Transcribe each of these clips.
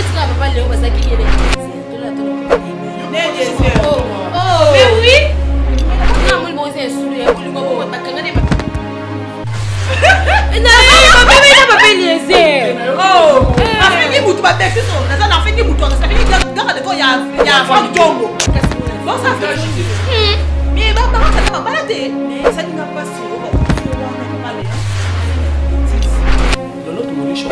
papa Léo parce qu'il est mais oui. Non, moi bon c'est sous les bon pas kangane ba. Non, papa Eliezer. Oh. Afini mutu ba texte so. Na ça afini mutu, ça fait dans de toi il y a Franck Jongo. Bon ça fait. Mais ba ça va pas la tête. Mais ça n'a pas si l'autre mon riche on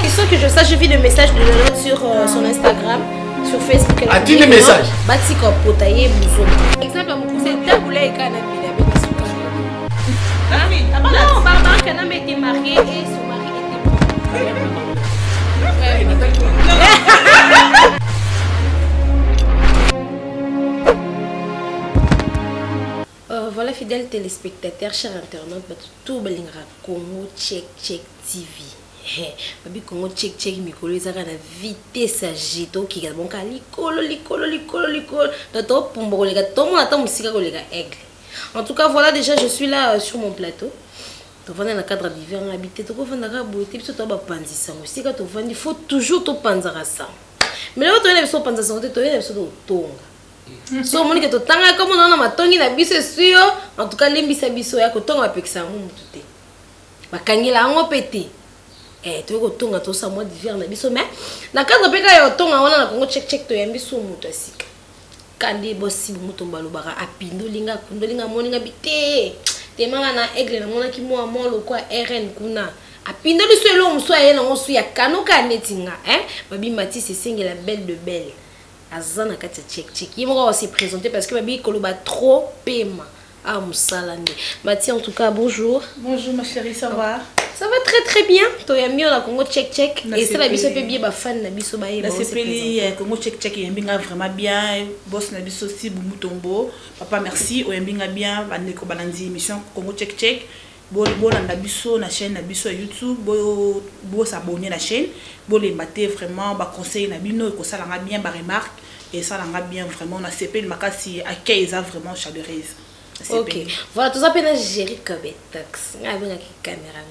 il faut que je sache, je vis le message de Lolo sur son Instagram, sur Facebook. As-tu des messages? Batiko potaye bouzo. Exemple, mon cousin Taboula et Kana Bila non, Barbara Kanam était mariée et son mari était voilà, fidèles téléspectateurs, chers internautes, tout le monde Congo Check TV. Babi Congo Check Mikolo, ils ont la vitesse agito qui est bon car licolo. Pour les gars, tout le monde attend musique les gars aigle. En tout cas, voilà, déjà je suis là sur mon plateau. Tu vas dans le cadre d'hiver, on habite, tu vas dans la beauté, tu vas panzi ça aussi quand tu vas, il faut toujours te panzer à ça. Mais là, tu vas panzer ça, tu vas tonga. So moni que to tanga comme on a matongi na biso suyo en tout cas limbisa biso ya ko tonga pekisa mu tuté bakangela ngo pété to ko tonga to sa mois d'hiver na biso mais na cadre peka ya tonga wana na Congo check to yambiso mutu asika kandi bosi mutu mbalo baka apindolinga kundolinga moninga bité temanga na aigle na mona ki mo amolo kwa RN kuna apindoli so elo muso ya na ngosu ya kanoka netinga babi Matisse singela belle de belle. Azana kati check. Il m'a aussi présenté parce que Babi Koloba trop paiement. Ah Moussalande. Mathieu en tout cas bonjour. Bonjour ma chérie, ça va? Ça va très bien. Toi y a mieux la Congo check. Et ça la biso fait bien ba fan na biso ba la CPLI Congo check y mbinga vraiment bien. Boss na biso si Boumou Tombo. Papa merci o mbinga bien bandeko banandi émission Congo check. Bon na biso na chaîne na biso YouTube bo s'abonner la chaîne bo les mater vraiment ba conseil na bino ko ça langa bien ba remarque et ça langa bien vraiment na CP le makasi accueil ça vraiment chaleureuse. OK, voilà tout ça pena gérer comme tax nga bien ki caméra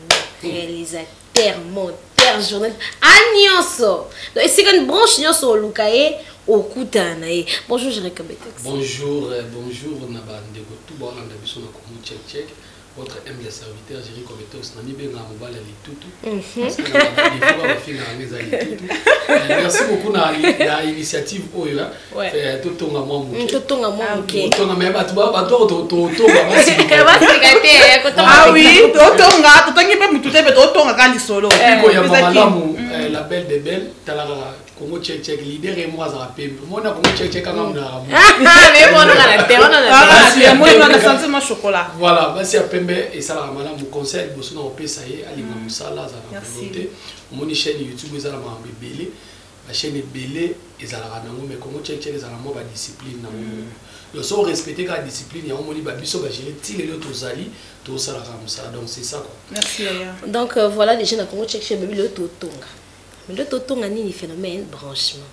réalisateur monteur journaliste agnonso donc c'est une branche nyonso lukaye okutana bonjour gérer comme tax bonjour na bande ko tout bon na biso na Congo check votre humble serviteur Jerry Cometox Nami Benga Mobala Litutu. Merci beaucoup na l'initiative Oya. Totonga Mwamuke. Totonga Mwamuke. Totonga même à toi, ah oui, Totonga, Totonga pas mututé mais Totonga quand solo. Piko ya Mamalamu, la belle de belle, talara Congo check leader et moi ça rappelle. Moi na Congo check quand on a. Mais moi on a la terre, on a moi on a senti mon chocolat. Voilà, merci à Pembe et ça la mon conseil bosso na opesa ye ali musala za na volonté. Mon chaîne YouTube za la mambelé. La chaîne belé ezalaka nango mais Congo check ezalaka mo ba discipline na mo. Yo so respecter la discipline ya moni ba biso ba gérer ti lelo tozali to sala ka musala donc c'est ça quoi. Merci Aya. Donc voilà les jeunes na Congo check baby le totonga. Mais le totonga ni phénomène branchement.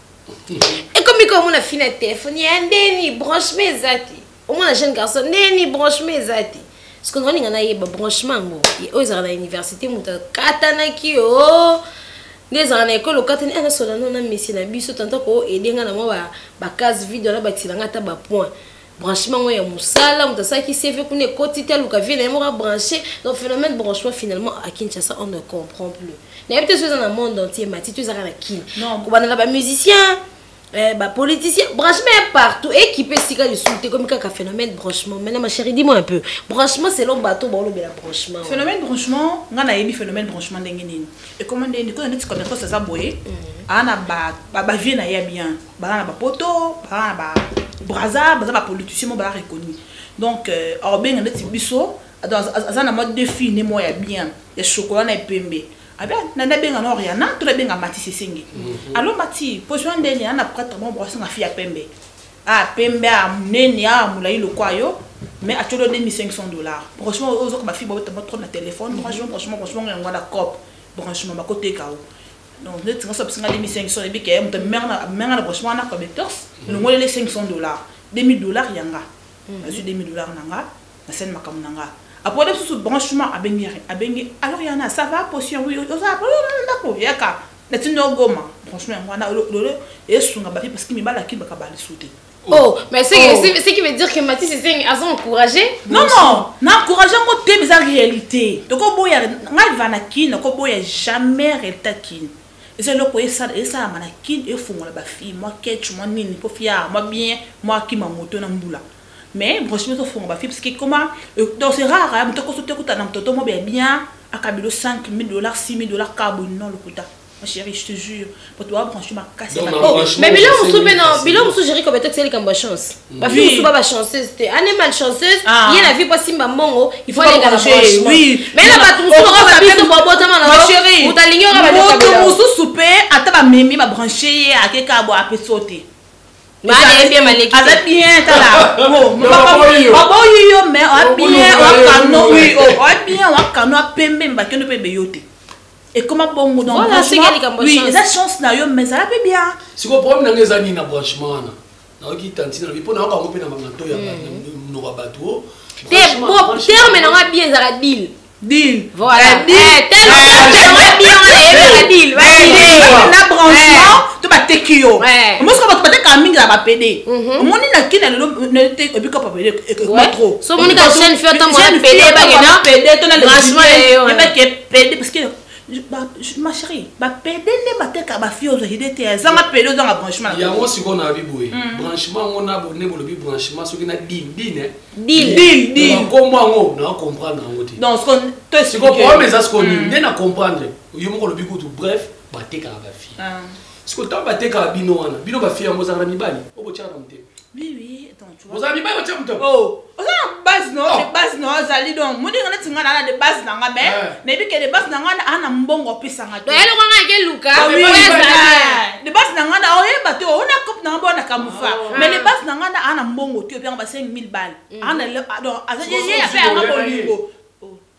Et comme on a fini le téléphone, il y a un déni branchement zati. Au moins un jeune garçon déni branchement zati. Parce que nous on a eu branchement bon. Et eux ils ont à l'université muta katana ki oh. Les en école au katana na solano na monsieur na biso tant ko aider nga na moi ba case vide là ba tilanga ta ba point. Branchement ya musala mutasa qui CV kune quotidien ou ka vie na mo brancher donc phénomène branchement finalement à Kinshasa on ne comprend plus. Il y a peut-être dans le monde entier mais tu es à la kin. Non, ko bana ba musicien bah politicien branchement partout équipé si ka le comme un phénomène branchement. Maintenant ma chérie dis-moi un peu. Branchement c'est l'homme bateau bon le branchement. Phénomène branchement, on a eu phénomène branchement d'engagement. Et comment on dit quand on dit comme ça boyer. Ana ba vie na ya bien. Ba na ba poto, ba ba braza, ba politicien mo ba reconnu. Donc or ben on dit biso dans un mode défi ne moi ya bien. Ya chocolat na pembe. Ah bien, nana benga no rien, na tout benga Matisse singi. Alors Mati, position ndeni ana pratiquement brosser na fille à pembe. Ah pembe a muneni a mulai lo kwayo, mais a tolo $2500. Franchement ozo ko ma fille bote trop na téléphone, franchement ngwa na cop. Franchement ba côté kao. Donc net nga so psinga $2500 et bi ke mte merna franchement na collectors, le ngole les $500. $2000 yanga. J'ai $2000 nanga, na sen makam nanga. après le branchement à bengi alors il y en a ça va potion oui ça d'accord yaka na tino goma franchement wana le et sunga ba parce que mi bala ki baka bali sauter. Oh, mais c'est qui veut dire que Mathis c'est encouragé? Non, encouragé moi mais en réalité. Donc on boya ngal vanakin, on boya jamais rétakin. Et c'est le quoi ça et ça manakin et font la fille moi ketch moi nini pour fier moi bien moi qui m'a moto na mbula. Mais franchement ça font ba fille parce que comment donc c'est rare hein to ko sote ko ta na mtoto mo bien à kabilo $5,000 $6,000 carbone non le kuta. Ma chérie, je te jure, pour toi, franchement, casser ma tête. Mais Bilo Moussou, j'ai comme c'est comme chance. Ma fille, pas chanceuse, c'était un mal chanceuse. Il y a la vie pas si maman, il faut aller gagner. Oui. Mais là, tout le monde va bien se boire ma chérie. Ou ta ligne va Moussou souper, attends ma mémé m'a branché à quelqu'un à boire à sauter. Mais elle est bien mal équipée. Elle est bien, t'as là. Oh, mais on bien, on bien, on cano à pembe, mais que ne peut pas. Et comment bon dans voilà, oui, ça chance na yo mais ça va bien. Si vous problème dans les années na branchement na qui tantine na pour na ka ngope na mangato ya no bateau. Terme na bien ça deal. Deal. Voilà. Tellement bien na branchement tu vas tekio. Moi ce que tu vas te mingi la ba PD. Mon ni na kina ne te obika pa PD pas trop. So mon ka chaîne fait tant moi PD ba gena PD to na branchement et ba que PD parce que ma chérie, ma pédé ne m'a pas ma fille aux idées, ça m'a pédé dans la branchement. Il y a moi si on a vu branchement, on a abonné pour le branchement, ce qui n'a deal. Comment on a comprendre donc ce qu'on te c'est quoi mais ça ce qu'on dit, on comprendre. Il y a moi le bigot tout bref, batter ka ba fille. Ce que tant batter ka bino wana, bino ba fille mo za rami bani. Obo tia ramte. Oui, attends, tu vois. Vous avez pas tia mto. Oh, on a base non, zali donc. Moi on a tinga na de base na mais bi que de base na ngana ana mbongo pesa ngata. Donc elle ko nga ke luka. De base na ngana o yeba te on a cop na mbona kamufa. Mais de base na ngana ana mbongo te bien ba 5,000 balles. Ana donc azali ya fait nga bolingo.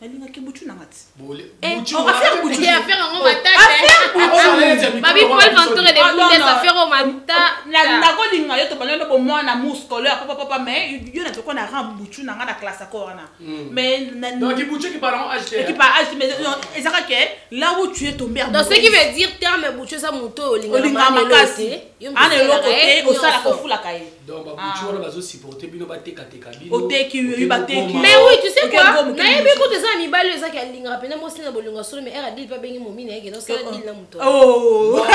Alinga ke buchu na ngati. Buchu. Affaire buchu. Affaire ngo matata. Affaire buchu. Babi Paul Ventura de boules affaire au matata. Na ko linga yo to banana bo mwana muscolo papa mais yo na to ko na ran buchu na ngana classe ko wana. Mais donc buchu qui parlent acheter. Qui pas acheter mais ezaka ke là où tu es tombé. Donc ce qui veut dire terme buchu ça moto linga makasi. Ana lo côté au sala ko fula kai. Donc buchu wana bazo supporter bino ba teka bino. O teki yo ba teki. Mais oui, tu sais quoi? Na yebi ko te ça mi balo ça qui linga pena mo sina bolunga solo mais elle a dit pas bengi momine et donc ça dit na moto. Oh.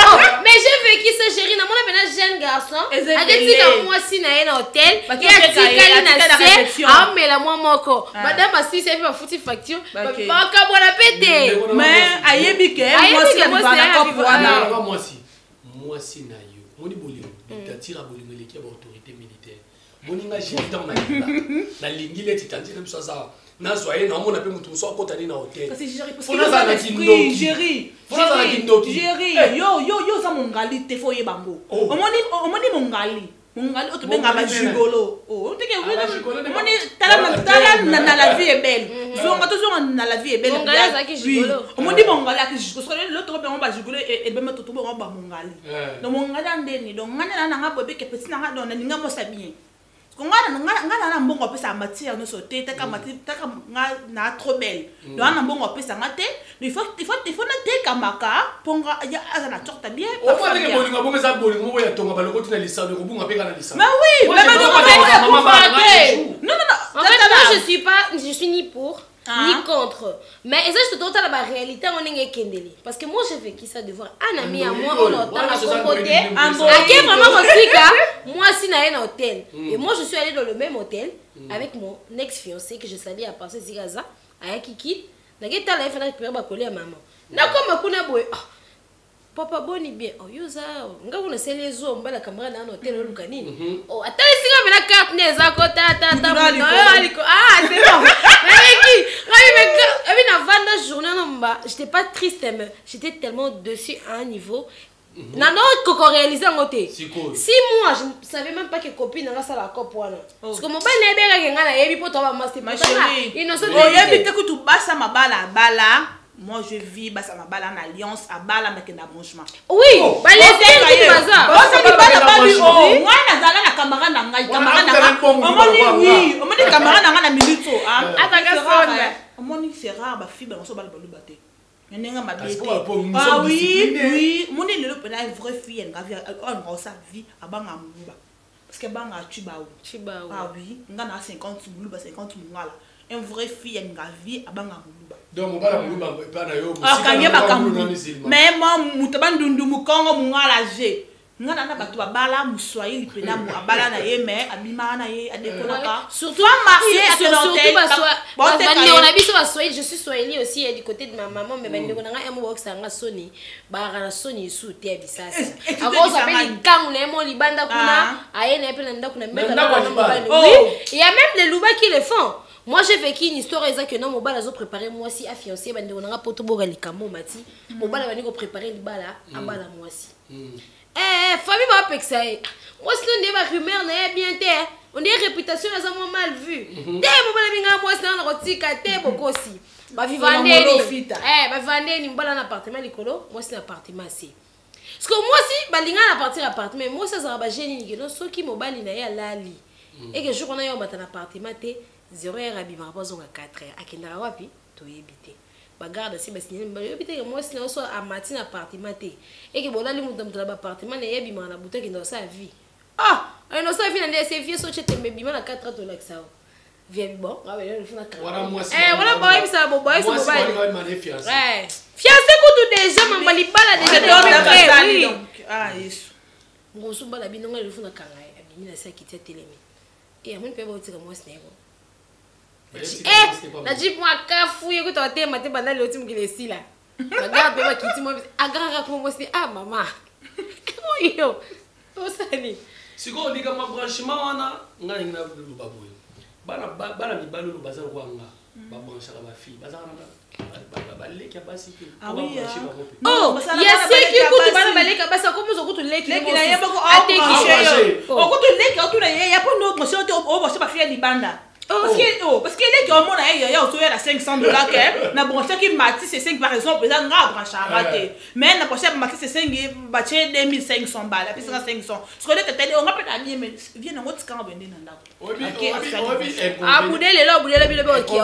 Mais j'ai vécu ça chérie na mona pena jeune garçon. Aketi ka moi si na na hôtel. Et atikali na se amela moi moko. Madame asi c'est fait fouti facture. Ba ka bona pété. Mais ayebi ke moi si na ba ko wana. Moi si na yo. Moni bolingo. Tatira bolingo leki ba autorité militaire. Moninga j'ai dans na lingile titanti na biso ça. Na soye na mona pe mutu so akotani na hotel. Parce que Jerry parce que Jerry. Yo za mongali te fo yebango. Omoni mongali. Mongali oto benga ba jigolo. Oh, teke omoni tala na la vie est belle. Zonga to zonga na la vie est belle. Oui. Omoni mongali akijiko. Parce que l'autre ben on ba jigolo et be meto to ba mongali. Donc mongali andeni donc ngana na nga bobe ke petit na nga don na ninga mo sa bien. Ngana na mbongo pesa matière no sauter ta na trop belle donc na mbongo pesa ngate il faut na te kamaka ponga ya azana torta bien o fa te bolingo bonga za bolingo ya tonga baloko tina lisano ko bunga peka na lisano mais oui mais non en fait moi je suis ni pour ni contre mais et ça je te donne la réalité on est kendeli parce que moi j'ai vécu ça de voir un ami à moi on entend à côté à qui vraiment moi si na un hôtel et moi je suis allée dans le même hôtel avec mon ex-fiancé que je salais à passer Zigaza à Kiki na geta la fena pour ba coller à maman na comme kuna boy papa boni bien oh yoza nga kuna sele zo mbala kamera na hôtel o lukanini oh atali singa mena carte neza ko tata aliko c'est bon mais na vanda journée j'étais pas triste mais j'étais tellement dessus à un niveau nano koko réaliser ngoté si moi je savais même pas que copine nga ça la cop wana parce que mon bana ebeka nga na yebi poto ba master ma chérie innocent yebi te kutu basa mabala bala. Moi je vis basa mabala en alliance à bala mais na branchement. Oui, ba les qui bazar. Basa bala ba bi oh, moi na zala na camarade na ngai, camarade na. Omoni oui, omoni camarade na na minute ah. Ataka sonne. Monique c'est rare ba fille ba so ba le baté. Nenga ma Parce bête. que Ah oui, mon est le pena une vraie fille nga vie on sa vie abanga muluba. Parce que banga Chibao. Ah oui, nga na 50 muluba 50 mungala. Une vraie fille nga vie abanga muluba. Donc on va la muluba pa na yo. Ah kanye ba kamulu. Mais moi mutaba ndundu mukongo mungala je. Nga na bato babala muswahili pena mu abala na ye mais abima na ye adekolaka. Surtout marié surtout on a biso baswahili, je suis swahili aussi du côté de ma maman mais bandeko nanga emo boxanga soni ba na soni su te bisasa. Ako s'appelle kangu na emo libanda kuna aye na pe na ndako na meka na oui, il y a même les louba qui le font. Moi j'ai vécu une histoire exacte que non mon bal a préparé moi si à fiancé bandeko nanga poto boga likambo mati. Mon bal a ko préparer libala abala moi si. Famille m'a pexé. Moi, si on dit ma rumeur n'est bien terre, on dit réputation est vraiment mal vue. Dès mon bal moi, c'est un rotique à terre, beaucoup aussi. Ma vivande, ma vivande, une balle en appartement, l'écolo, moi, c'est un appartement assez. Parce que moi, si, balinga à partir appartement, moi, ça sera pas génial, que non, ceux qui m'ont balle, il y a la lit. Et que je connais un appartement, 0 heure à bivre, pas 4 heures. À Kendara Wapi, tu es habité. Bagarde si ba signer mbalo moi si na so a matin appartement té et que bola li mutam tala appartement na yebi mana buta ki ndo sa vie no sa vie na ndese vie so chete mbebi mana 4 ans to like ça vie bon le funa voilà moi si voilà boy ça boy moi ça boy fiancé fiancé ko déjà mambali bala déjà de donc yesu ngosu bala binonga le funa kanga abimi na sa kitia telemi et amoni pe ba utika moi snego la jeep moi cafouille que tu as maté pendant le ultime qui est ici là. Regarde pas qui moi agarra comme moi c'est maman. Comment yo? Tout ça ni. Si on dit que ma branchement wana nga ngina lu baboy. Bana mi balu lu bazan ko nga. Ba brancher ma fille. Bazan ba leki basi ki. Ah oui. Oh, il y a ceux qui écoutent bana leki basi comme ça écoute leki. Leki na yeba ko atéki. O ko to leki o to na ya po no brancher o brancher ba fille libanda. Parce que les gens il y a autour de 500 $, que na branché qui mati c'est 5 par exemple, ça nga branché raté. Mais na branché mati c'est 5 baché 2500 balles, puis c'est 500. Ce que les télé on rappelle à bien mais vient na ngoti kanga bende na ndako. Ah boudé les là boudé la bile ba qui.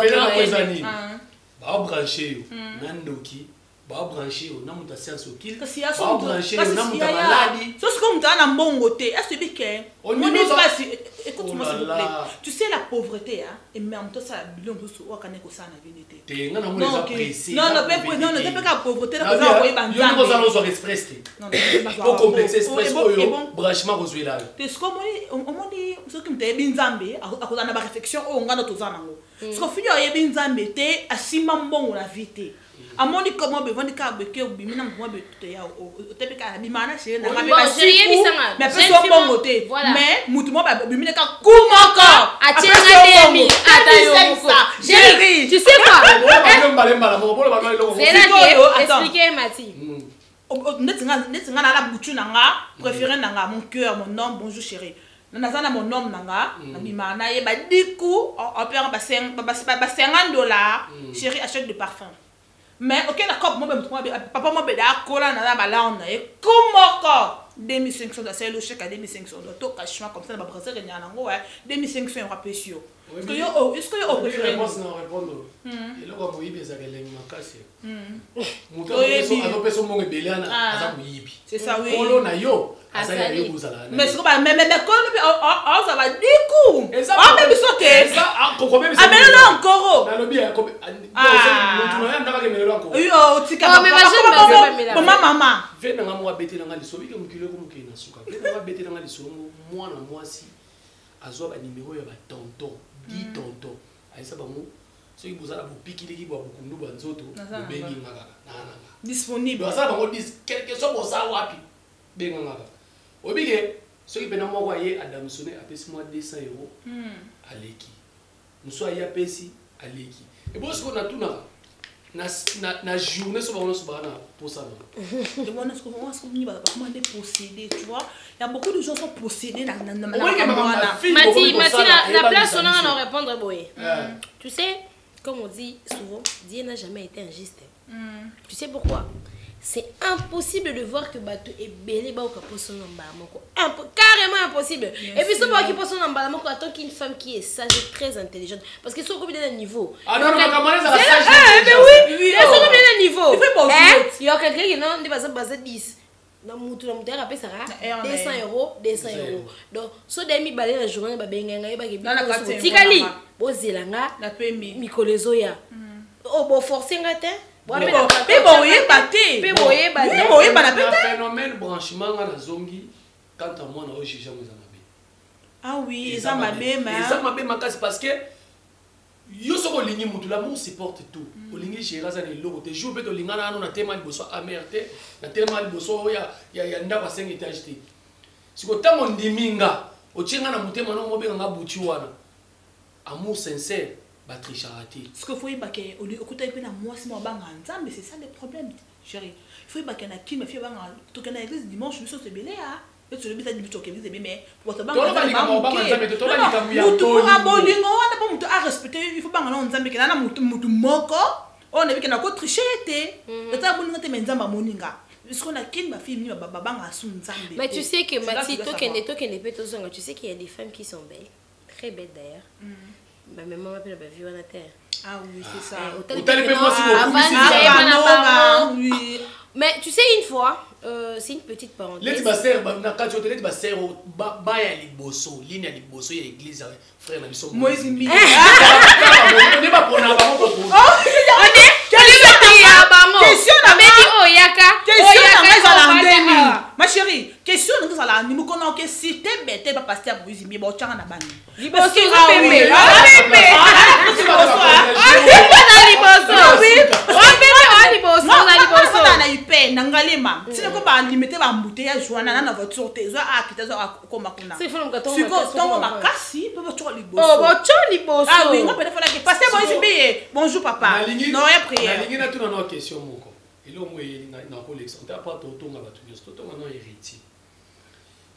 Ba branché yo nandoki. Ba branché yo na muta science okil. Kasi ya ba branché yo na muta maladi. So ce que muta na mbongo te, est-ce que on est pas si écoute-moi s'il vous plaît. Tu sais la pauvreté hein et même toi ça bilon so wa kaneko ça na vérité. Te nga na mo les apprécier. Non, c'est pas la pauvreté là ko envoyer banza. Yo ko ça no express te. Non, pour complexer express yo branchement ko là. Te ce qu'on on dit ce qui me binzambe à cause na ba réflexion o nga no to za nango. Ce qu'on finit ya binzambe te asima mbongo la vérité. Amoni comment be vendre ka beke obi mina mo be te ya o te be ka bi mana chérie na be ba mais peu so bongo te mais mutu mo ba bi mina ka kumoko atienga demi atayo chérie tu sais quoi expliquer Mati netinga na la butu nanga préféré nanga mon cœur mon nom bonjour chérie nazana mon nom nanga na bi mana ye ba diku on peut ba $50 chérie achète de parfum. Mais ok d'accord moi papa moi be da kola na ba la on e kumoko 2500 c'est le chèque à 2500 to cachement comme ça na ba brasser nya na ngo 2500 euro pesio est-ce que yo préféré réponse na répondre et là ko yibi za keleng makasi muto azo peso mo ngebelana aza kuyibi c'est ça oui kolo na yo aza ya yo buzala mais c'est pas mais kolo bi ça va diku même sauter ça ko même ah mais non encore na lobi ko mutu na ndaka ke melelo encore yo tika maman vena nga mo abeti nga lisobi ke mukile ko mukina suka vena nga abeti nga lisomo mwana mwasi azo ba numéro ya ba tonton 10 tonton aisa bango so ibuzala bopikili ki bwa bukundu bwa nzoto bengi ngaka na disponible basala bango quelque chose boza wapi benga ngaka obike so ipena moko aye adamsone apesi moi 200 euros aleki muso aye apesi aleki et bon ce qu'on a tout na journée so bango so bana pour ça et moi ce qu'on ni ba comment les posséder tu vois il y a beaucoup de gens sont possédés dans Mati la place on a à répondre boy. Tu sais comme on dit souvent Dieu n'a jamais été injuste. Tu sais pourquoi? C'est impossible de voir que bateau est belé ba ka poso namba moko. Carrément impossible. Et puis ce pas qui poso namba moko attend qu'une femme qui est sage et très intelligente parce que sont comme d'un niveau. Ah non non comment ça sage il y a quelqu'un qui non, il va se baser 10. Na mutu na mutu ya pesa ka 200 euros. Donc so demi balé la journée ba benga yeba ke tikali bozelanga na pembi mikolezo ya. Oh bo forcer ngate. Pe boye baté. Pe boye baté. Pe boye bana peta. Phénomène branchement na zongi quand à moi na o juger mo zamabe. Ah oui, ça m'a bien mais ça m'a bien makasi parce que yo soko lingi mutu la mon supporte tout. O lingi gérer ça les logo te jour beto lingana na tema liboso amerte na tema liboso ya ndako 5 étages te. Siko tango ndiminga o tsinga na mutema no mo benga ngabuchi wana. Amour sincère ba tricharati. Ce qu'il faut y baquer au côté de la moi si moi banga ensemble c'est ça le problème chérie. Il faut y baquer na qui me fait banga tout que na église dimanche nous sommes belé ah. Et tu le dis à du choquer vous mais pour te banga il faut banga na nzambe que na mutu moko on est que na ko tricher té et ça bon ngate menzamba moninga parce qu'on a kin ma fille ba banga su nzambe. Mais tu sais que Mati toi qui n'est pas tout tu sais qu'il y a des femmes qui sont belles très belles d'ailleurs. Ma maman m'appelle la vie en terre. Ah oui, c'est ça. Mais tu sais une fois c'est une petite parenthèse. Les basser na kati hôtel les basser ba ya liboso, ligne ya liboso ya église frère na biso. Moïse Mbi. Ne pas prendre ba ko ko. Ma chérie, question nous ala ni mo kono ke si te bete ba pasteur Moïse Mbi ba changa na bani. Liboso pembe. Na ipe na ngalema sine ko ba limiter ba embouteillage wana na voiture te zo akita zo akoma kuna siko tongo makasi pe ba tshwa liboso oh ba tshwa liboso ah oui ngopela fala ke pasteur Moïse Mbi bonjour papa non ya prière na lingi na tuna no question moko ilo mo na ko l'exemple après to tonga ba tunyo to tonga no héritier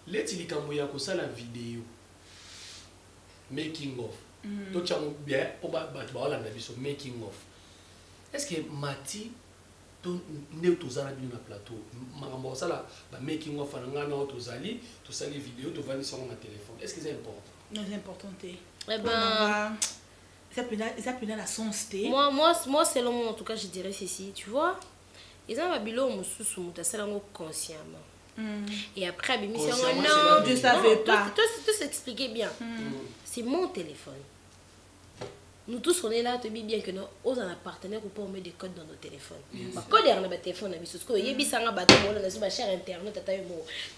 leti likambo ya ko sala vidéo making of to tshamo bien po ba wala na biso making of est-ce que Mati to ne tozala bino na plateau makambo sala ba making of nga na tozali to sali vidéo to vani sur na téléphone est-ce que c'est important? Non, c'est important. Eh ben ça peut la sensité. Moi selon moi en tout cas je dirais ceci, tu vois. Ils ont babilo mususu mutasalango consciemment. Et après abimisi non, je savais pas. Tout s'expliquer bien. C'est mon téléphone. Nous tous on est là, tu dis bien que nous avons un partenaire pour mettre des codes dans nos téléphones. Ma code est dans le téléphone, parce que il y a des gens qui ont cher internet,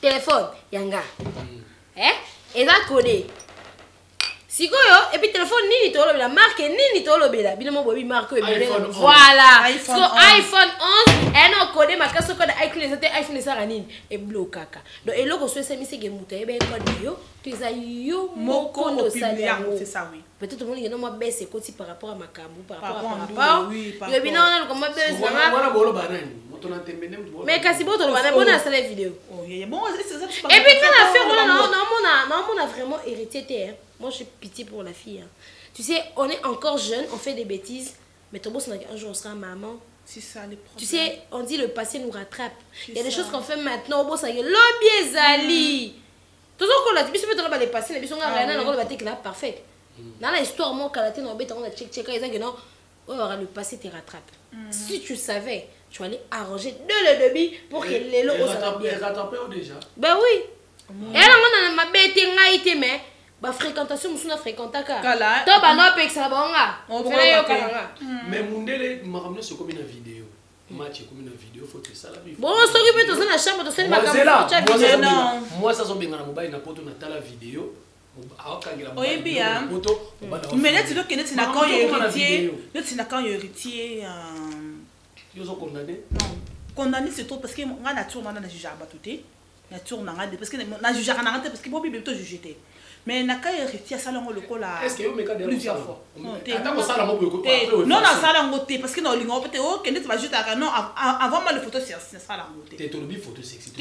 téléphone, yanga. Et là codé. Si quoi et puis téléphone ni tolo la marque ni tolo bela bino mo bobi marque voilà iPhone 11 et non codé ma casse code iPhone ça ranine et blokaka donc et loko so semi sege muta e be code yo tu za yo moko no salia c'est ça oui peut-être tout le monde non ma baisse côté par rapport à ma cambo par rapport à oui yo bino on comme baisse na voilà bolo banani moto na tembene mais kasi boto lo banani bona sala vidéo oh yeah bon c'est ça et puis quand affaire on a vraiment hérité moi j'ai pitié pour la fille. Hein. Tu sais, on est encore jeune, on fait des bêtises, mais ton boss un jour on sera maman. C'est ça les problèmes. Tu sais, on dit le passé nous rattrape. Il y a des choses qu'on fait maintenant, boss a l'obie zali. Tout ce qu'on a dit, peut on va les passer, les bisons on a rien dans le bateau là parfait. Dans l'histoire moi quand on a bête on a check ils non le passé te rattrape. Si tu savais, tu allais arranger le débit pour que les lots soient bien. Rattraper déjà. Ben oui. Et là on a ma bête ngaité mais ba fréquentation musuna fréquentaka to ba no peksa bonga fela yo kalanga mais mundele makamne so comme une vidéo match comme une vidéo faut que ça la vie bon so ki beto na chambre to sel makambo cha vidéo non moi ça so benga na mobile na poto na tala vidéo akangela poto mais là tu dois connaître na quand héritier là tu na quand héritier yo so condamné non condamné c'est trop parce que nga nature na juger ba touté nature na parce que na juger na parce que bobi beto juger mais na ka héritier ça lango lokola est-ce que yo meka plusieurs fois attends ko sala mo ko non na sala ngote parce que na lingo peut o kende va juste non avant moi les photos c'est ça la ngote te tolobi photo sexy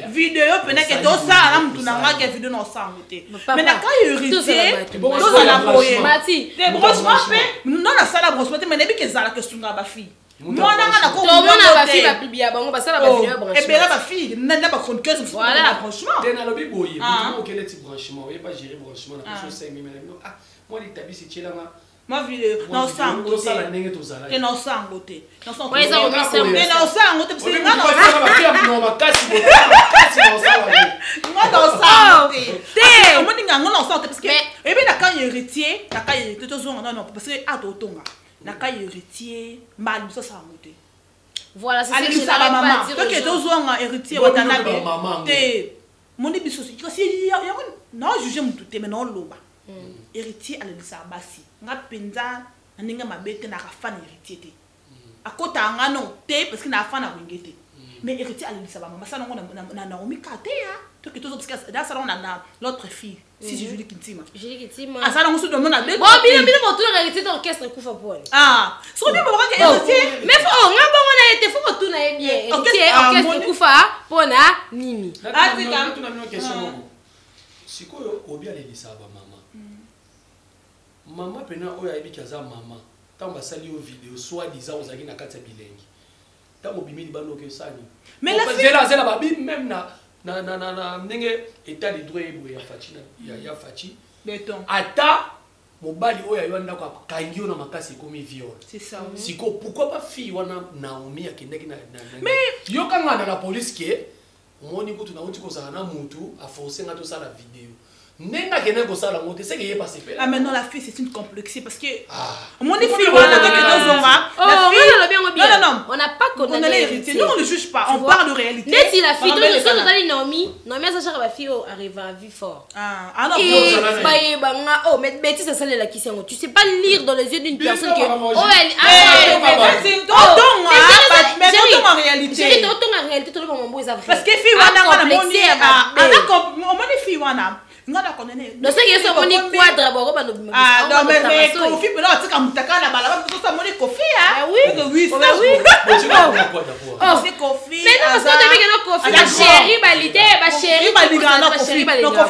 vidéo pena que to ça na mtu na nga vidéo na ça ngote mais na ka héritier to ça la boye mati des brossement non na sala brossement mais nebi que ça la que sunga ba fille moi na ko mona ba fille ba bibia bango ba sala ba vidéo branchement et bien là ba fille na ba chroniqueuse voilà franchement te na lobi boye mutu mo kele ti branchement et pas gérer branchement na so 5 000 ah moi l'établi c'est tchelanga ma vie non sango to sala ndenge to sala te non sango te non sango Ouais, ça, on te non sango te parce que nga no makasi no sala nga non sango te on moni nga non sango te parce que et bien na quand héritier to zo non parce que a to tonga na quand héritier mal so sango te voilà c'est ce que je n'arrive pas à dire donc to zo nga héritier wa tana te moni biso si ya non juger mutu te mais non loba héritier à l'élisa basi nga penza ninga mabete na kafana héritier te akota nga non te parce que na fana wingete mais héritier à l'élisa ba mama ça non na Naomi Kate ya to que tous parce que dans ça on a l'autre fille si je Julie Kintima ah ça non on se demande avec bon bien bon tout héritier d'orchestre kufa pour ah so bien ba ka héritier mais faut nga bon on a été faut tout na bien héritier orchestre kufa pour na Mimi ah tu na une question sikoyo obi alelisa ba mama mama pena oyo ayebi kaza mama ntango basali yo video soit disant ozalaki na kati ya bilengi ntango obimi libanda oke osani mais la zela babi même na ndenge état de droit eboye ya faci ata mobali oyo ayebi ndako akangi yo na makasi ekomi viol siko pourquoi pas fille wana Naomi akendaki yokanga na police ke omoni kutu nauti kozala na mutu aforce nga tosala video nenga kene ko sala ngote c'est que y est passé ah maintenant la fille c'est une complexité parce que mon fille voilà non on n'a pas condamné l'héritier nous on ne juge pas on parle de réalité mais si la fille donc dans Naomi ça cher la fille arrive à vie fort alors oh mais bêtise ça là qui tu sais pas lire dans les yeux d'une personne que oh elle en réalité en réalité tout le monde parce que fille wana mon fille wana ngana connaît no c'est que ça moni quadre boko ba no ah non mais Kofi mais là tu comme takala bala ba ça moni Kofi ah oui c'est Kofi mais non ça depuis que no Kofi ba chérie balité ba chérie balinga no Kofi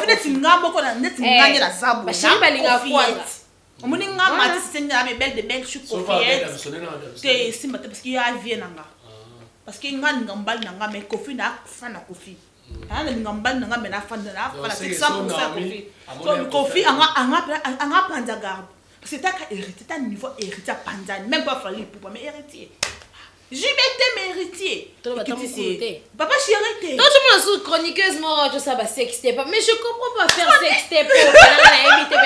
net ngambo ko na net nganye la zabu ba chérie balinga quadre omoni ngama tsenga be belle de belle chou Kofi te simba parce qu'il y a vie nanga parce que ngani ngambal nanga mais Kofi na fana Kofi ana ngambal nanga mena fanda na fala 100% Kofi anga panza garde c'est ta héritier ta niveau héritier panza même pas fallu pour mais héritier JBT mais héritier papa chérie donc je me sous chroniqueuse moi je ça ba sextape mais je comprends pas faire sextape na éviter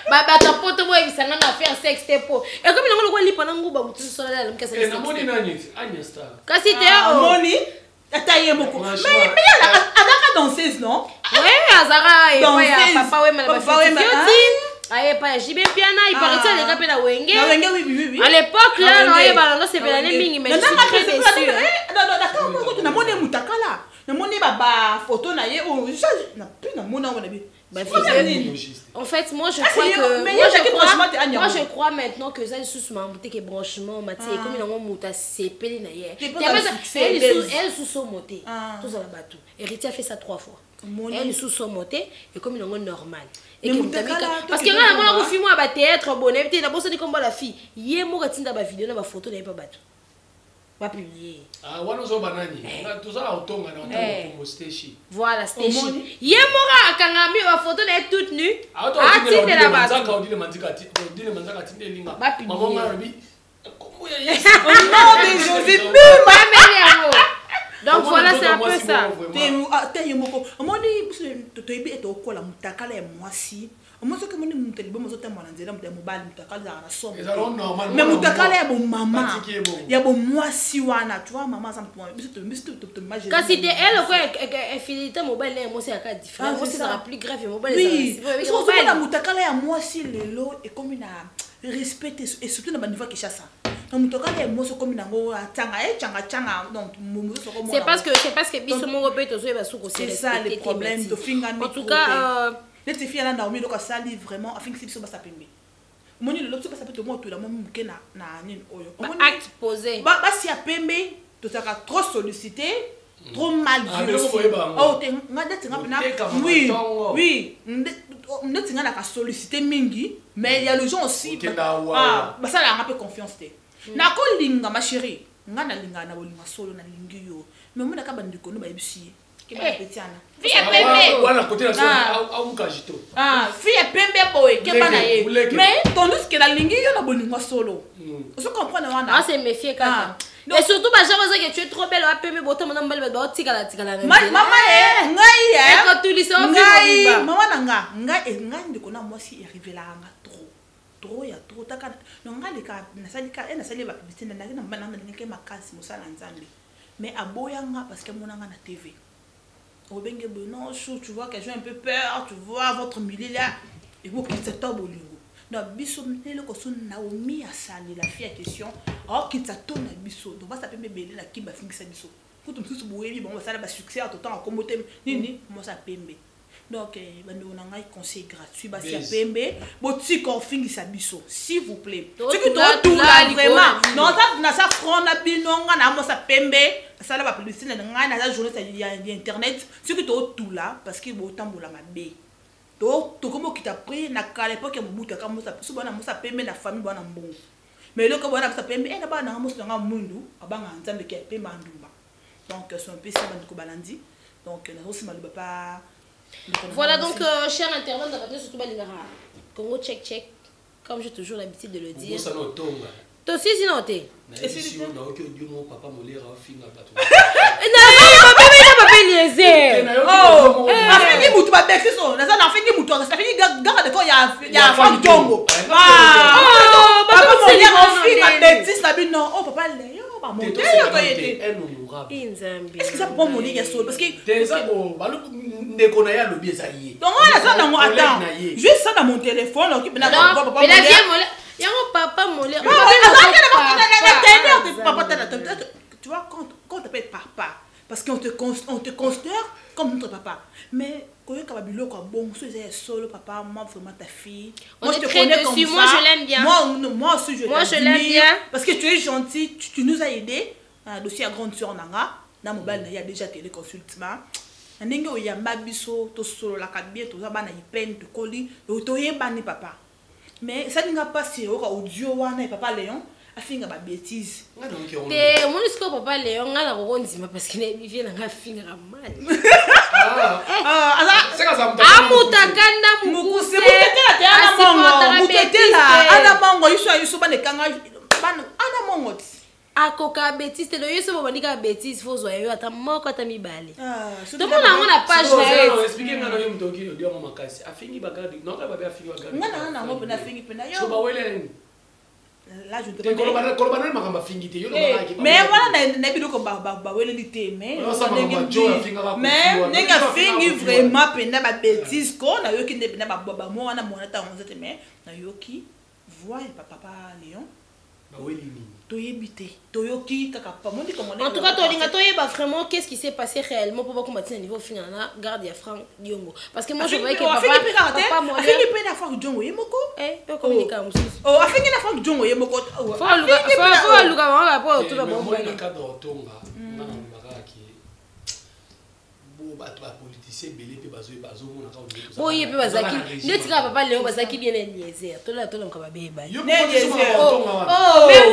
ba ta poto boy bisanga na faire sextape et comme il ngolo lipa na nguba mutu so la mkasa na moni nani Anya Star kasi te moni ataye moko mais azaka danseuse non ouais azara et papa ouais mais aye pas JB piana il paraît ça les gars na wenge oui à l'époque là non il balance c'est bien mingi mais je suis très déçue non na moni mutakala na moni baba photo na ye o na plus na mona on a vu en fait moi je crois maintenant que ça sous mamboute que branchement maté comme il a muta sepeli na ye elle sous son moté tout ça là bateau héritier a fait ça 3 fois elle sous son moté et comme il est normal et parce que là moi film moi ba théâtre bonnet peut-être d'abord c'est comme la fille yé mo katinda ba vidéo na ba photo na pas bateau pas publier wana zo banani tout ça autonga na ko station voilà station yé mora akangami ba photo na toute nue tinde la ba zaka odile manzaka tinde linga maman ngarabi non mais Joséphine donc voilà c'est un peu ça te moko omoni to ibi eto kola mutakala ya mwasi omoso ke moni mutelibo mozo tamana nzela muta mobali mutakala za na somo mais mutakala ya bo mama ya bo mwasi wana tu vois maman ça me imagine kasi te elle quoi infinité mobile na moi c'estaka différent moi c'est la plus grave mobile oui c'est la mutakala ya mwasi lelo et comme na respecter et surtout na ba niveau Kinshasa c'est parce que biso mo repé to so ba suko c'est ça le problème to finga en tout cas les filles là Naomi donc ça livre vraiment afin que si biso ba sapembe moni le lot so ba sapembe to mo to la mo muke na nini oyo acte posé ba si a pembe to saka trop sollicité trop mal vu oh te ngada tinga pena oui ndeti ngana ka sollicité mingi mais il y a le gens aussi ba ça la un peu confiance te na ko linga ma chérie ngana linga na bolinga solo na lingi yo mais mona ka bandiko no ba yebisi qui m'a petit ana fille pembe wana côté la au kajito fille pembe boy qui bana ye mais tandis que la lingi yo na bolingo solo on se comprend wana ah c'est méfier kaka et surtout bah genre que tu es trop belle à pembe boto mon mbele ba tika la maman ngai quand tu lis ça maman nanga ngai ndiko na moi si arrivé là nga trop ya trop taka no ngali ka na sali ba publicité na na mbana ndike makasi musala nzambe mais aboyanga parce que monanga na TV obenge non chou tu vois que j'ai un peu peur tu vois votre milieu là et vous qui c'est top bolingo na biso mtele ko son Naomi asali la fille en question alors qui t'attend na biso donc va ça peut me belé la ki ba fingisa biso pour tout ce boyebi bon ça ba succès tout temps comme nini moi ça pembe donc bando na ngai conseil gratuit ba si pembe boti ko fingisa biso s'il vous plaît ce que tout là vraiment non ça na ça front na binonga na mo ça pembe ça la ba publicité na ngai na la journée ya internet ce que tout là parce que bo tambola mabe to comme qui t'a pris na kala époque ya mobutu ka mo ça so bana mo ça pembe na famille bana mbongo mais le ko bana ça pembe na bana mo so nga mundu abanga nzambe ke pembe andumba donc son PC bana ko balandi donc na aussi maluba pas. Voilà donc cher internaute d'après surtout balingara Congo check comme j'ai toujours l'habitude de le dire. Toi aussi si noté. Et si on a aucun dieu mon papa me lire finga plateau. Non papa liaiser. Oh, afini mutu ba bexi so. Na ça na afini mutu, ça fini gaga de ko ya fam jongo. Ah. Papa me lire finga bexi ça bi non. Oh papa le yo ba monter ko yete. Est-ce que ça peut me lire so parce que c'est ça bon, balu ndeko na ya lobi ezali. Donc on a ça dans mon attends. Juste ça dans mon téléphone qui na papa mais la vie il y a mon papa molé. Tu vois quand on t'appelle papa parce qu'on te considère comme notre papa. Mais quand tu as bilo quoi bon, tu es solo papa, moi vraiment ta fille. Moi je te connais comme ça. Moi je l'aime bien. Moi aussi je l'aime bien parce que tu es gentil, tu nous as aidé. Dossier à grande sœur nanga, na mobile il y a déjà téléconsultement. Ndenge oyamba biso to solo la kadbie to za bana ipene to koli, to yeba ni papa. Mais ça n'a pas si audio wana papa Léon a fait une bêtise. Te mon discours papa Léon ngala ko ndima parce que na bivie na finga mal. C'est quand ça me amutakanda mukuse mutete la ana mongo mutete la ana mongo iso bana kanga bana ana mongo akoka bêtise te le yeso bobandika bêtise faut zoyo ata moko ata mibale to mona ngona page na expliquer ngana yo mtoki ndio mama makasi afingi bagadi non ka babe afingi bagadi ngana ngo pena fingi pena yo so ba wele là je te kolobana makamba fingi te yo lo bakaki mais voilà na bido ko ba wele lité mais nenga fingi vraiment pena ba bêtise ko na yo ki ne pena ba mo wana mo na ta on zete mais na yo ki voix papa Léon ba wele ni en tout cas, Tolinga, vraiment, qu'est-ce qui s'est passé réellement pour combattre à niveau final garde ya Franck Diongo. Parce que moi, je voyais que papa moi, a fini pe na Franck Diongo yemoko. Peut communiquer mususu. Oh, a fini na Franck Diongo yemoko. Faut luka ba rapport tout d'abord. Moi, na cadre tonga, na mbaka bato ba politicien belé pe bazo mona ka o oui pe bazaki netika papa Léon bazaki bien Eliezer to la nkaba beba mais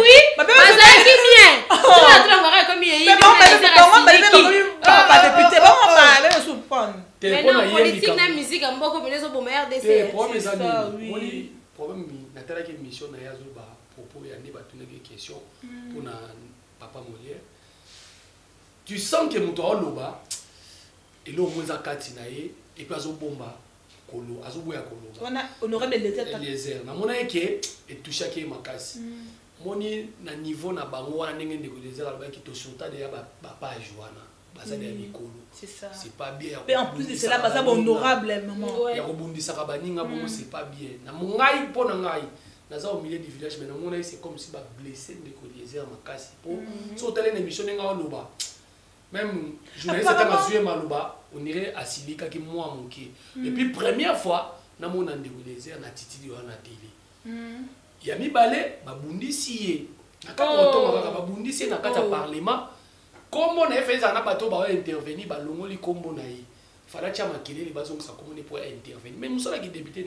oui bazaki bien to la nkaba comme il papa député bon papa même sous pon téléphone politique na musique mboko benezo bo RDC oui problème na tala ke mission na yazo ba propos ya ne batuna ke question pour na papa Molière tu sens que muto oloba et là on a kati na ye et puis azo bomba kolo azo boya kolo on a honorable Eliezer na mona yeke et toucha ke makasi moni na niveau na bango wana ndenge ndeko Eliezer alba ki to sonta de ya ba page wana baza de mikolo c'est ça c'est pas bien et en plus de cela baza honorable maman ya kobundisa ka baninga bongo c'est pas bien na mongai pona ngai naza au milieu du village mais na mona c'est comme si ba blessé ndeko Eliezer makasi po so tele na émission nga loba même journaliste à Mazoué Malouba, on irait à Silika qui moi manqué. Et puis première fois, na mon ande Eliezer na titi de na télé. Ya mi balé ba bundi sié. Na ka oto ba bundi sié na ka parlement. Comme on a fait ça na bato ba intervenir ba longoli kombo na yi. fallait que les bases ça commune pour intervenir mais nous sommes qui débuter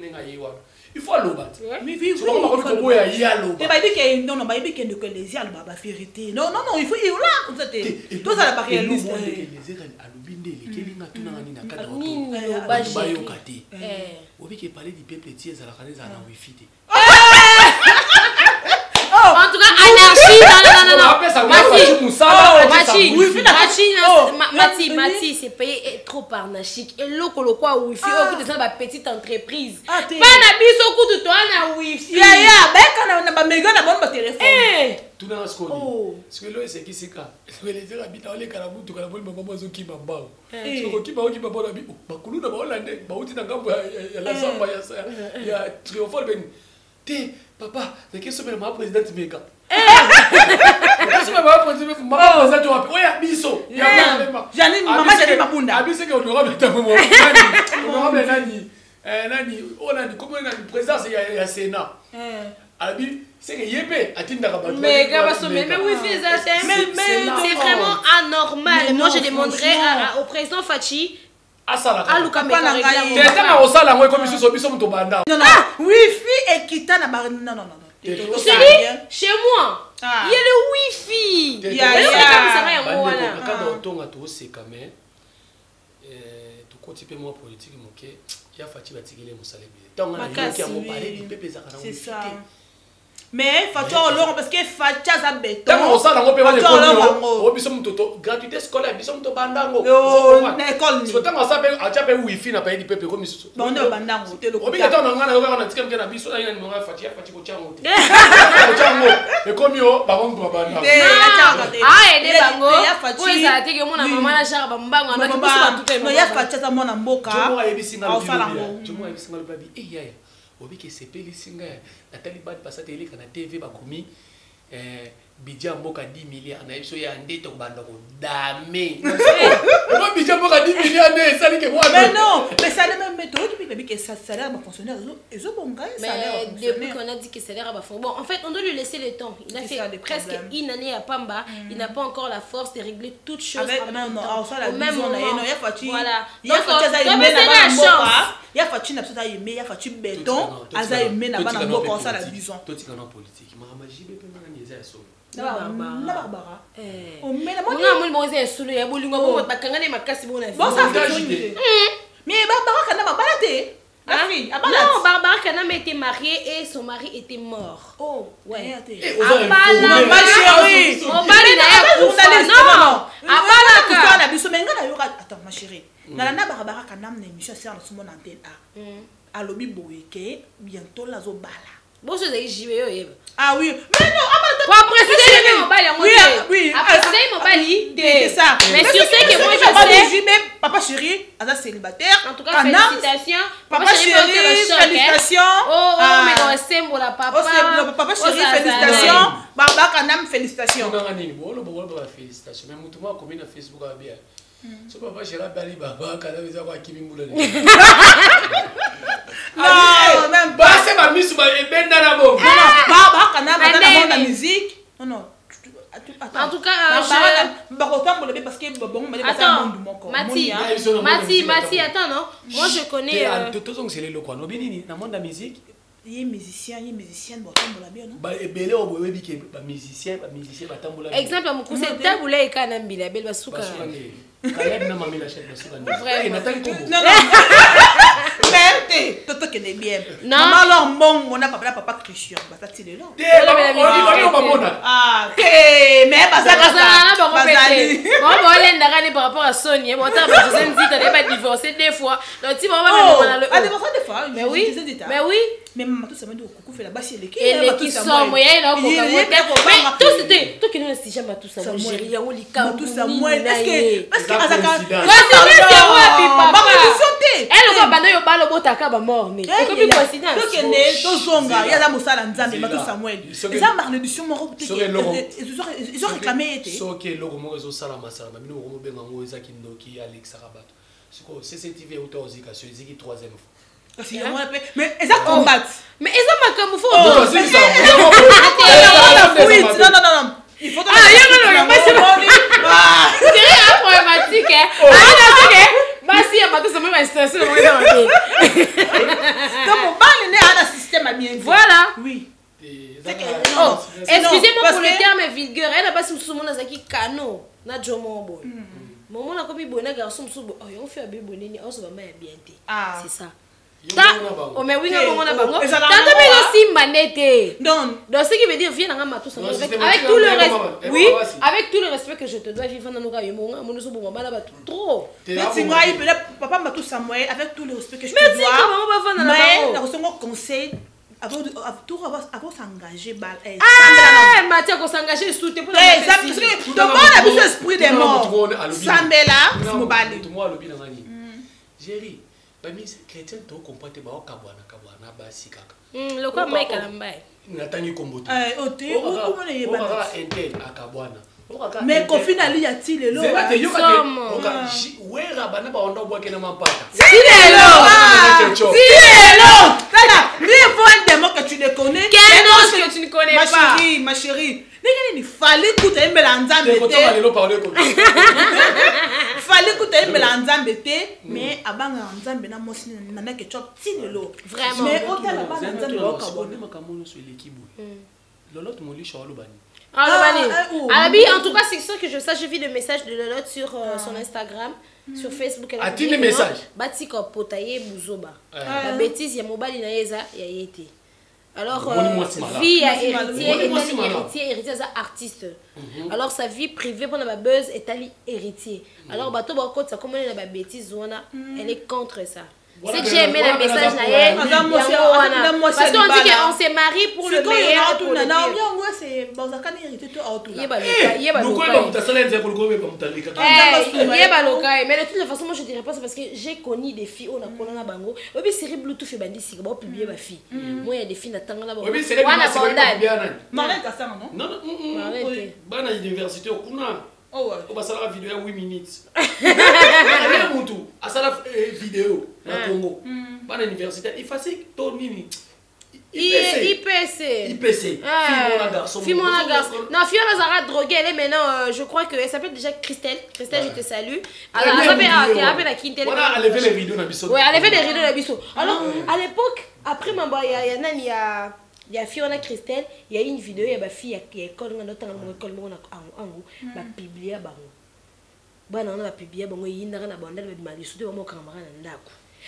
il faut l'obat oui c'est pas comme comment il y a l'obat bah dit que non bah dit que les yeux la vérité non il faut il là comme ça tout ça la barrière les yeux à l'obinde les kelinga tout na nina cadre ba yo kati obi qui parler du peuple tiers à la canesa na wifi en tout cas, anarchie, non. Mati, c'est payé trop anarchique. Et là, quoi, wifi, au bout de ça, ma petite entreprise. Pas n'habille au coup de toi, na wifi. Ya, ben quand on a méga na bonne téléphone. Tout dans ce qu'on dit. Ce que là, c'est qui c'est quoi? Les gens habitent dans les carabous, tout carabou, maman, moi, qui m'a bas. Qui m'a bas la vie. Bakoulou, na Hollandais, Bauti, na Gamba, la Zamba, il y a triomphal, ben. Papa, c'est qui ce ma présidente méga? Qu'est-ce que ma présidente méga? Oui, Abisso. Janine, maman, Janine Mabunda. Abisso qui est honorable honorable Nani, oh Nani, comment on a une présence il y a Sénat. Abi, c'est que Yépé a tinda rabat. Mais oui, c'est vraiment anormal. Moi, je demanderais au président Fachi. Aluka Mekare. Non, wifi et kita na non. Chez moi, il y a le wifi. Il y a c'est ça. Mais faut alors parce que facha za béton. Tant ça la ngopé va le biso mtoto gratuité scolaire biso mto bandango. Na école ni. Tant ça pe acha pe wifi na pa di pepe comme biso. Bando bandango te lo. Obi ka tant ngana ko na tikam na biso na ina mo fachi ko chango. Ko chango e comme yo ba ngomba bandango. Ede bango. Ko eza te ke mona mama na shaka ba mbango na biso ba tupe. No ya facha za mona mboka. Jomo ayebisinga lo. Jomo ayebisinga lo babi. Eh obi ke sepeli singa Nathalie Bad passate eleka na TV bakomi budget mboka 10 milliards na biso ya ndeto banda ko dame no budget mboka 10 milliards ne sali ke moi mais non mais ça le même méthode depuis que ça salaire va fonctionner ils ont bon gars salaire depuis qu'on a dit que salaire va fonctionner bon en fait on doit lui laisser le temps il a fait presque une année à Pamba il n'a pas encore la force de régler toutes choses non ça la même moment voilà donc il y a Fachi na psota yeme ya Fachi béton aza yeme na bana moko ça la bison toti kana politique mama jibe pe na nieza ya so na barbara on met la moi c'est solo ya bolingo bo bakangane makasi bo na vie bon ça fait mais barbara kana babala te la fille non Barbara Kanam était mariée et son mari était mort ouais ma chérie mon mari non abala na biso menga na yo attends ma chérie na Barbara Kanam na émission sur son antenne alobi boyeke bientôt la zo bala bon je dis j'y vais ah oui mais non pour préciser le mobile oui préciser le mobile c'est ça mais sur ce que moi je sais papa chéri aza célibataire en tout cas félicitations papa chéri félicitations mais on semble la papa chéri félicitations Barbara Kanam félicitations non ngani bolo félicitations mais mutu moi combien na Facebook a bien so papa chéri bali Barbara Kanam eza kwa kibimbula non même pas c'est ma miss ba ebenda na bon Barbara Kanam dans la musique non en tout cas parce que Mati attends non moi je connais c'est les locaux no binini na monde la musique il est musicienne batambola bien non ba ebele oboyebi ke ba musicien batambola exemple mon conseil tabula ekana mbila bel basuka Caleb na mami la chef basuka vrai Nathalie Kombo non mais toto que est bien maman alors mon on a papa Christian batati de là on va bona mais bazaka bazali bon lenda gani par rapport à Sonia bon ta ba José Nzita elle va divorcer deux fois donc tu vas même divorcer deux fois mais oui mais maman tout ça me dit coucou fait la basi elle qui sont moyen là mais tout c'était tout que nous si jamais tout ça Algérie on li ka tout ça moi est-ce que azaka elle ko bana yo balo botaka ba mort mais ko bi coïncidence to kene to zonga ya la musala nzambe ba tout Samuel eza malédiction moko ils ont réclamé été so que logo mo zo sala masala mino ko benga ngo eza kindoki Alex Rabato siko CCTV autorisation sur eziki 3e fois mais ils ont combattre mais ils ont makamou fo non il faut c'est problématique basi ya matosa rien à passer sur mon azaki cano na jomo boy maman na komi boy na garçon musubo oh on fait bébé nini on se va bien c'est ça oh mais oui on a bango tanto mais aussi manete donc ce qui veut dire viens na matou ça avec tout le respect oui avec tout le respect que je te dois vivre dans nos cas mon nous sommes bon bana trop mais tu moi papa matou Samuel avec tout le respect que je te dois mais na ko conseil avant s'engager Mathieu qu'on s'engager sous tes pour la biso esprit des morts Sambela mobali moi lobi na ngani Jerry bami chrétien to comprendre ba kabwana basi kaka le quoi mai kalambai natangi komboto ote comment ne yeba ba intel akabwana mais kofi na li ya ti lelo wera bana ba onda bwa kena mampaka ti lelo tala lui faut des mots que tu ne connais quel nom que tu ne connais pas ma chérie il fallait que tu aimes l'ensemble fallait que tu aimes l'ensemble mais avant l'ensemble na mosi na que tu ti lelo vraiment mais autant la bana nzambe wa kabona makamono sur l'équipe lolo to moli shawalo bani en tout cas, c'est sûr que je sache, j'ai vu le message de Lolotte sur son Instagram, sur Facebook. A tu le message? Batiko potaye buzoba. La bêtise, il y a mobile, il y a été. Alors, vie héritier, artiste. Alors, sa vie privée pendant ma buzz est allée héritier. Alors, bateau bakot ça comme elle a bêtise, elle est contre ça. C'est que j'ai aimé le message parce qu'on dit qu'on s'est marié pour le meilleur pour le pire. Mais de toute façon, moi je dirais pas ça parce que j'ai connu des filles, on a connu la bango. Oui, c'est Bluetooth et bandit, c'est bon publier ma fille. Moi il y a des filles n'attendent la bango. Oui, c'est Marlène Kassama, non? Non, à l'université au Kuna. Oh ouais. On va faire la vidéo à 8 minutes. À ça vidéo na Congo. Pas l'université, il facile Tony. IPC. Fille mon garçon. Non, fille on a drogué, elle est maintenant je crois que elle s'appelle déjà Christelle. Christelle, je te salue. Alors elle s'appelle la Quintelle. Voilà, elle fait les vidéos na biso. Ouais, elle fait des vidéos na biso. Alors à l'époque, après maman il y a Fiona Christelle, il y a une vidéo, il y a ma fille qui est école, on a école, on a publié, on a publié,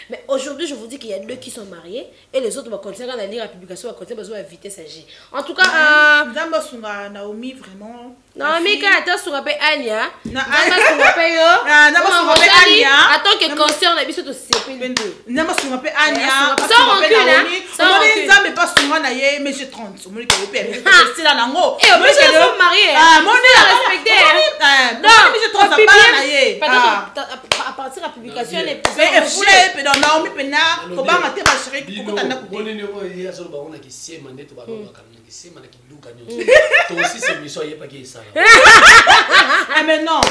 mais aujourd'hui, je vous dis qu'il y a deux qui sont mariés et les autres vont continuer à lire la publication, vont continuer à éviter sa G. En tout cas, Naomi vraiment. Naomi, quand tu as sur Anya, attends que concert on a vu sur le CP2. Nama sur Anya, sans rancune, mais pas sur moi mais j'ai 30. C'est là nango. Et on sont mariés. Mon respecté. Non, j'ai 30 à partir de la publication, elle est dans Naomi Pena, faut pas mater ma chérie pour t'en on est il y a sur le on a qui sait mané to ba qui sait mané qui luka nyo. Toi aussi c'est mission y a pas qui ça. Ah mais non.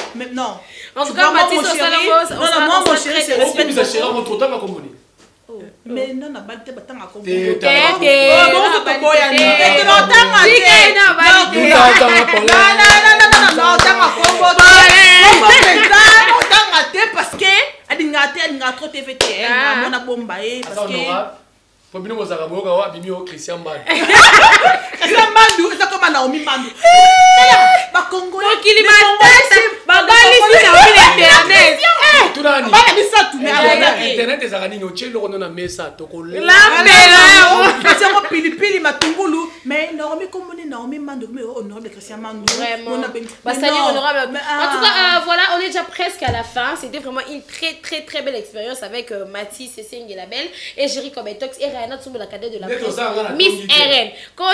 En tout cas, Mathis au salon, non, mon chéri, c'est respect de chéri on trop temps comme mais non, na balte batanga comme parce que elle trop TVT on a bombé parce que faut bien vous avoir boka bimi au Christian Mband. Christian Mband ça comme Naomi Mband. Ba Congolais qui li matata bagali si na internet. Tout là ni. Ba ni ça tout mais internet ezaka nini ochelo na mesa to ko la mela. C'est moi pilipili matungulu mais Naomi comme Naomi Mband mais honorable Christian Mband. Vraiment. Bah ça honorable. En tout cas voilà, on est déjà presque à la fin. C'était vraiment une très belle expérience avec Mathis et Sengela Belle et Jerry Kobetox et Rayana Tsumbo la cadette de la presse. Miss RN. Quand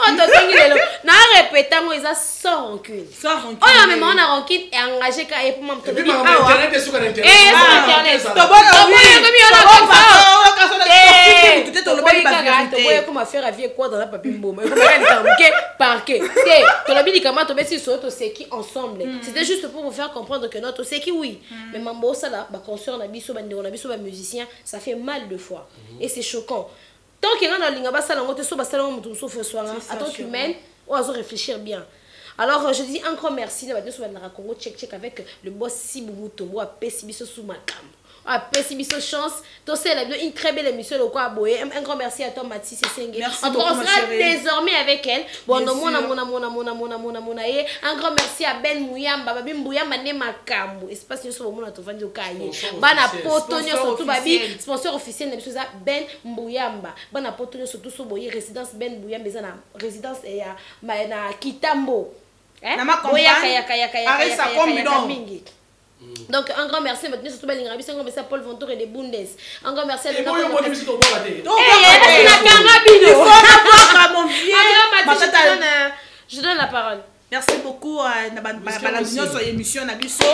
on na répéter moi ils a sans rancune. Oh non mais on a rancune et engagé quand et pour moi internet sur internet. Internet. Comment faire avec quoi dans la papier mboma. Parquet. Ton ami dit comment tomber sur auto c'est qui ensemble. C'était juste pour vous faire comprendre que notre c'est qui oui. Mais mambo ça là ba concert na biso bande on a biso ba musicien, ça fait mal de fois et c'est choquant. Tant qu'il y a dans l'ingaba ça l'angote so ba ça l'angote so fait soir en tant qu'humaine, on doit réfléchir bien. Alors je dis encore merci de la Congo check avec le boss Siboumou Tombo à Pessibiso sous ma cam. apesi biso chance tosala une très belle émission le quoi boye. Un grand merci à toi Mathis Senge. Merci On beaucoup, sera ma désormais avec elle. Bon Bien non sûr. mona un grand merci à Ben Mouyamba babi Mouyamba ne makambo espace nyonso bomona tovandi okaye bana poto nyonso tout babi sponsor officiel na biso za Ben Mouyamba bana poto nyonso tout so boye résidence Ben Mouyamba eza na résidence ya na Kitambo na ma campagne Arrêta mingi. Donc un grand merci maintenant surtout balinga biso un grand merci à Paul Ventour et les Bundes. Un grand merci à Et moi, je suis au je donne la parole. Merci beaucoup na balandiño sur émission na biso.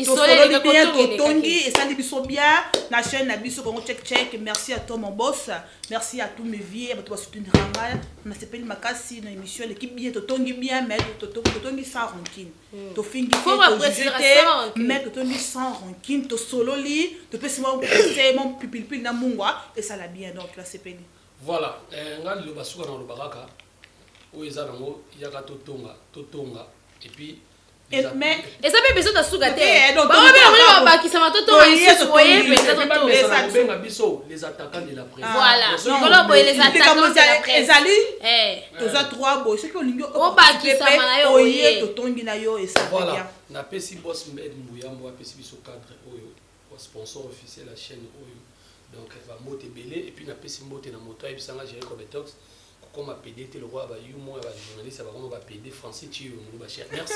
Tosolo bien totongi et ça biso bien na chaîne na biso Congo check. Merci à toi mon boss. Merci à tous mes vieux à toi soutenir ranga. On a s'appelle makasi na émission l'équipe bien totongi bien mais totongi sans rancune. To fingi to jeter mais totongi sans rancune to solo li to pesi mon pipil na mungwa et ça la bien donc la s'appelle. Voilà, ngal lo basuka na lo baraka. Où ils ont totonga et puis mais et ça peut besoin de sougater donc les attaquants de la presse voilà les attaquants de la presse toza trois boy ce que lingo totongi na yo et ça voilà na pesi boss Med Mouyambo a pesi biso cadre oyo sponsor officiel la chaîne oyo donc va mote belé et puis na pesi mote na moto et puis ça nga gérer comme detox comme PDT le roi va humour va journaliste ça va vraiment va PD français tu va cher merci.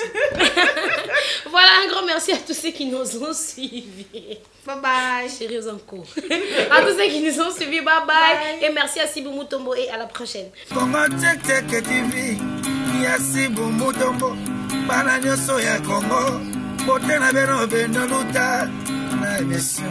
Voilà un grand merci à tous ceux qui nous ont suivis. Bye bye chérie encore. À tous ceux qui nous ont suivis bye bye et merci à Sibou Mutombo et à la prochaine. Comment check TV ya Sibou Mutombo bana nyoso ya Congo bote na beno beno luta na émission.